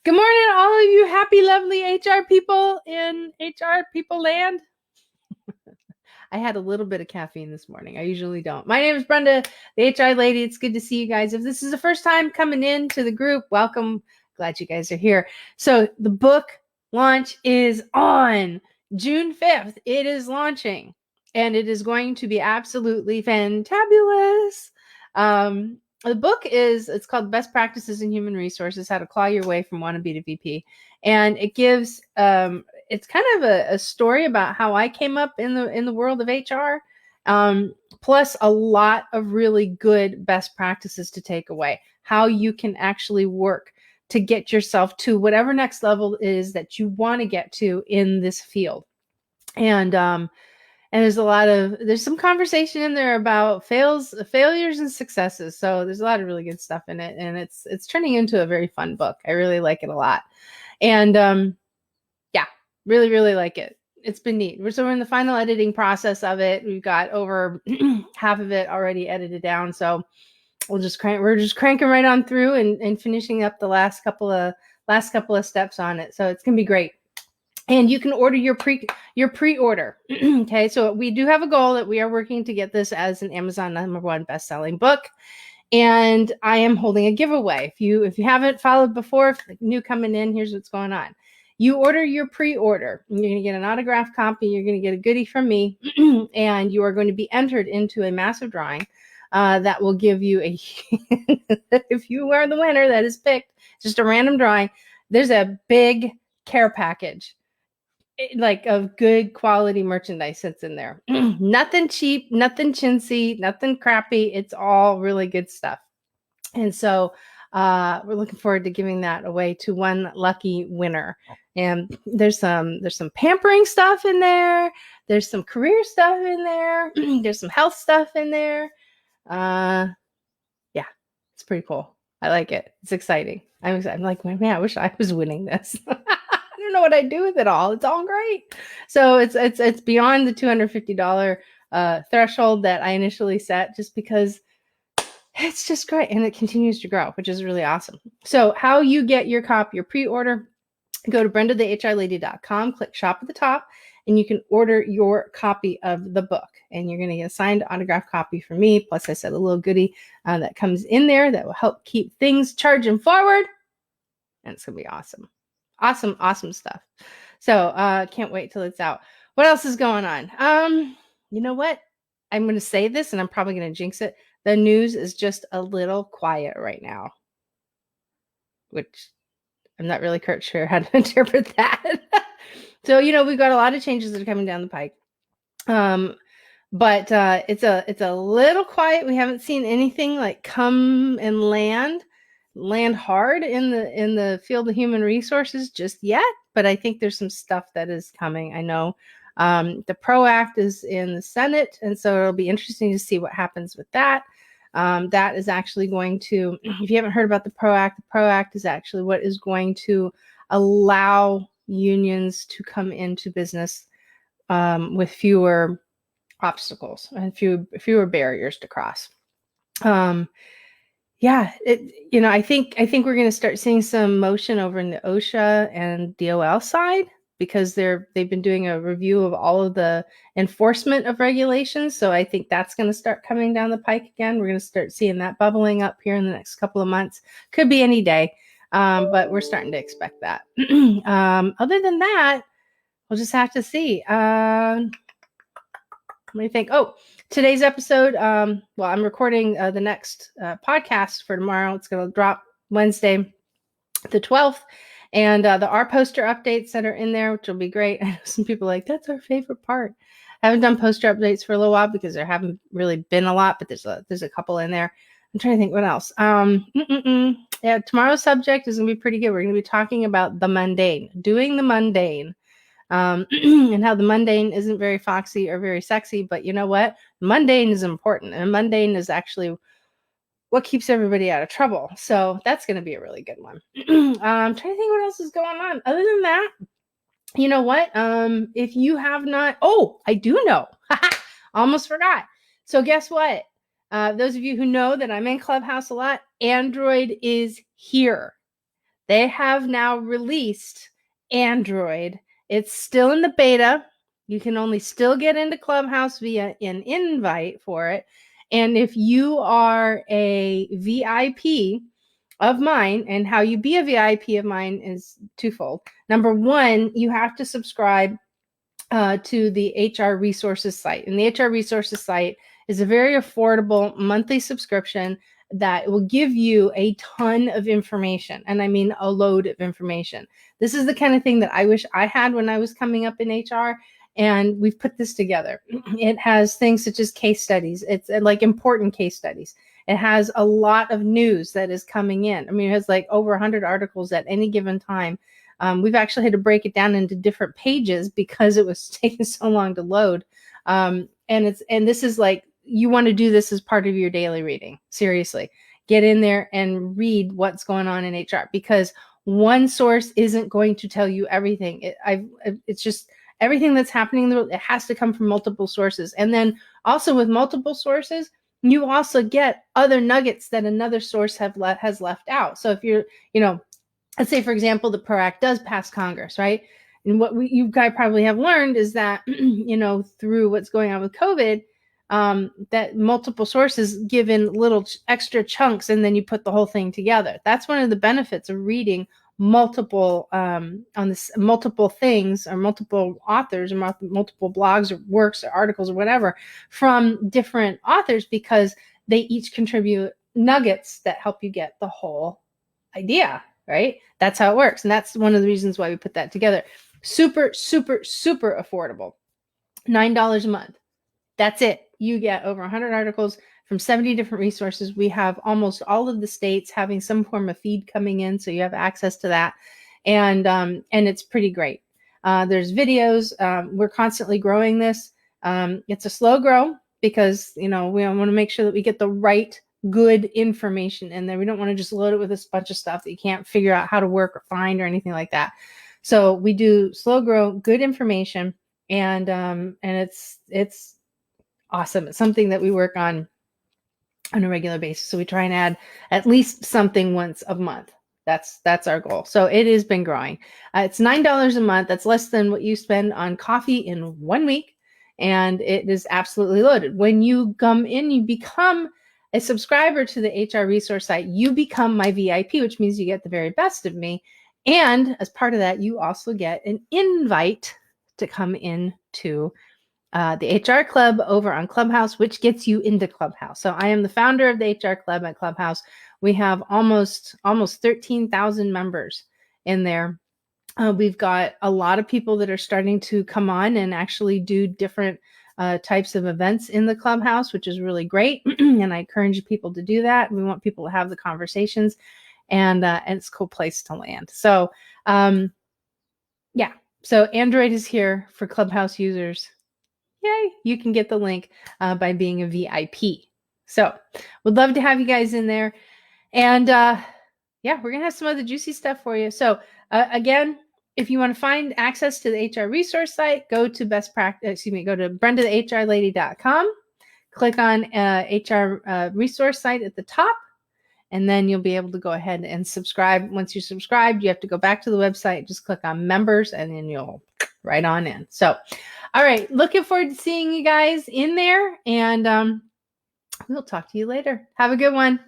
Good morning, all of you happy, lovely HR people in HR people land. I had a little bit of caffeine this morning. I usually don't. My name is Brenda, the HR lady. It's good to see you guys. If this is the first time coming into the group, welcome. Glad you guys are here. So the book launch is on June 5th. It is launching, and it is going to be absolutely fantabulous. The book it's called Best Practices in Human Resources: How to Claw Your Way from Wannabe to VP. And it gives it's kind of a story about how I came up in the world of HR, plus a lot of really good best practices to take away, how you can actually work to get yourself to whatever next level is that you want to get to in this field. And there's some conversation in there about failures and successes. So there's a lot of really good stuff in it, and it's turning into a very fun book. I really like it a lot. And yeah, really, really like it. It's been neat. We're in the final editing process of it. We've got over half of it already edited down. So we're just cranking right on through and finishing up the last couple of steps on it. So it's gonna be great. And you can order your pre-order. Okay, so we do have a goal that we are working to get this as an Amazon #1 best-selling book. And I am holding a giveaway. If you haven't followed before, if you're new coming in, here's what's going on. You order your pre-order. You're going to get an autographed copy. You're going to get a goodie from me, and you are going to be entered into a massive drawing that will give you a. If you are the winner that is picked, just a random drawing. There's a big care package, like of good quality merchandise that's in there. Nothing cheap, nothing chintzy, nothing crappy. It's all really good stuff. And so we're looking forward to giving that away to one lucky winner. And there's some pampering stuff in there. There's some career stuff in there. There's some health stuff in there. Yeah, it's pretty cool. I like it. It's exciting. I'm like, man, I wish I was winning this. I don't know what I'd do with it all. It's all great. So it's beyond the $250 threshold that I initially set, just because it's just great, and it continues to grow, which is really awesome. So how you get your copy, your pre-order, go to brendathehrlady.com, click shop at the top, and you can order your copy of the book. And you're going to get a signed autographed copy from me. Plus, I said a little goodie that comes in there that will help keep things charging forward. And it's going to be awesome. Awesome stuff. So can't wait till it's out. What else is going on? You know what? I'm going to say this, and I'm probably going to jinx it. The news is just a little quiet right now, which I'm not really sure how to interpret that. So, we've got a lot of changes that are coming down the pike. But it's a little quiet. We haven't seen anything like come and land hard in the field of human resources just yet. But I think there's some stuff that is coming. I know the PRO Act is in the Senate, and so it'll be interesting to see what happens with that. That is actually going to, if you haven't heard about the PRO Act is actually what is going to allow unions to come into business with fewer obstacles and fewer barriers to cross. Yeah, I think we're going to start seeing some motion over in the OSHA and DOL side, because they've been doing a review of all of the enforcement of regulations. So I think that's going to start coming down the pike again. We're going to start seeing that bubbling up here in the next couple of months. Could be any day, but we're starting to expect that. Other than that, we'll just have to see. What do you think? Oh, today's episode, I'm recording the next podcast for tomorrow. It's going to drop Wednesday, the 12th. And the R poster updates that are in there, which will be great. I know some people are like, that's our favorite part. I haven't done poster updates for a little while because there haven't really been a lot, but there's a couple in there. I'm trying to think what else. Yeah, tomorrow's subject is going to be pretty good. We're going to be talking about the mundane, doing the mundane. And how the mundane isn't very foxy or very sexy, but you know what? Mundane is important, and mundane is actually what keeps everybody out of trouble. So that's going to be a really good one. I'm trying to think what else is going on. Other than that, you know what? If you have not, I do know. Almost forgot. So guess what? Those of you who know that I'm in Clubhouse a lot, Android is here. They have now released Android. It's still in the beta. You can only still get into Clubhouse via an invite for it. And if you are a VIP of mine, and how you be a VIP of mine is twofold. Number one, you have to subscribe to the HR resources site. And the HR resources site is a very affordable monthly subscription that will give you a ton of information. And I mean a load of information. This is the kind of thing that I wish I had when I was coming up in HR. And we've put this together. It has things such as case studies. It's like important case studies. It has a lot of news that is coming in. I mean, it has like over 100 articles at any given time. We've actually had to break it down into different pages because it was taking so long to load. And this is like, you want to do this as part of your daily reading. Seriously, get in there and read what's going on in HR, because one source isn't going to tell you everything. It's just everything that's happening in the world. It has to come from multiple sources. And then also with multiple sources, you also get other nuggets that another source has left out. So if you're, let's say, for example, the PRO Act does pass Congress, right? And what you guys probably have learned is that, through what's going on with COVID, that multiple sources give in little extra chunks, and then you put the whole thing together. That's one of the benefits of reading multiple multiple things, or multiple authors, or multiple blogs or works or articles or whatever from different authors, because they each contribute nuggets that help you get the whole idea, right? That's how it works. And that's one of the reasons why we put that together. Super, super, super affordable. $9 a month. That's it. You get over 100 articles from 70 different resources. We have almost all of the states having some form of feed coming in, so you have access to that. And it's pretty great. There's videos. We're constantly growing this. It's a slow grow because, we want to make sure that we get the right good information in there. We don't want to just load it with a bunch of stuff that you can't figure out how to work or find or anything like that. So we do slow grow, good information, and it's awesome. It's something that we work on a regular basis. So we try and add at least something once a month. That's our goal. So it has been growing. It's $9 a month. That's less than what you spend on coffee in 1 week. And it is absolutely loaded. When you come in, you become a subscriber to the HR resource site. You become my VIP, which means you get the very best of me. And as part of that, you also get an invite to come into the HR Club over on Clubhouse, which gets you into Clubhouse. So I am the founder of the HR Club at Clubhouse. We have almost 13,000 members in there. We've got a lot of people that are starting to come on and actually do different types of events in the Clubhouse, which is really great. And I encourage people to do that. We want people to have the conversations, and it's a cool place to land. So so Android is here for Clubhouse users. Yay, you can get the link by being a VIP. So would love to have you guys in there. And we're going to have some other juicy stuff for you. So again, if you want to find access to the HR resource site, go to go to BrendaTheHRLady.com, click on HR resource site at the top, and then you'll be able to go ahead and subscribe. Once you're subscribed, you have to go back to the website, just click on members, and then you'll right on in. So, all right, looking forward to seeing you guys in there, and we'll talk to you later. Have a good one.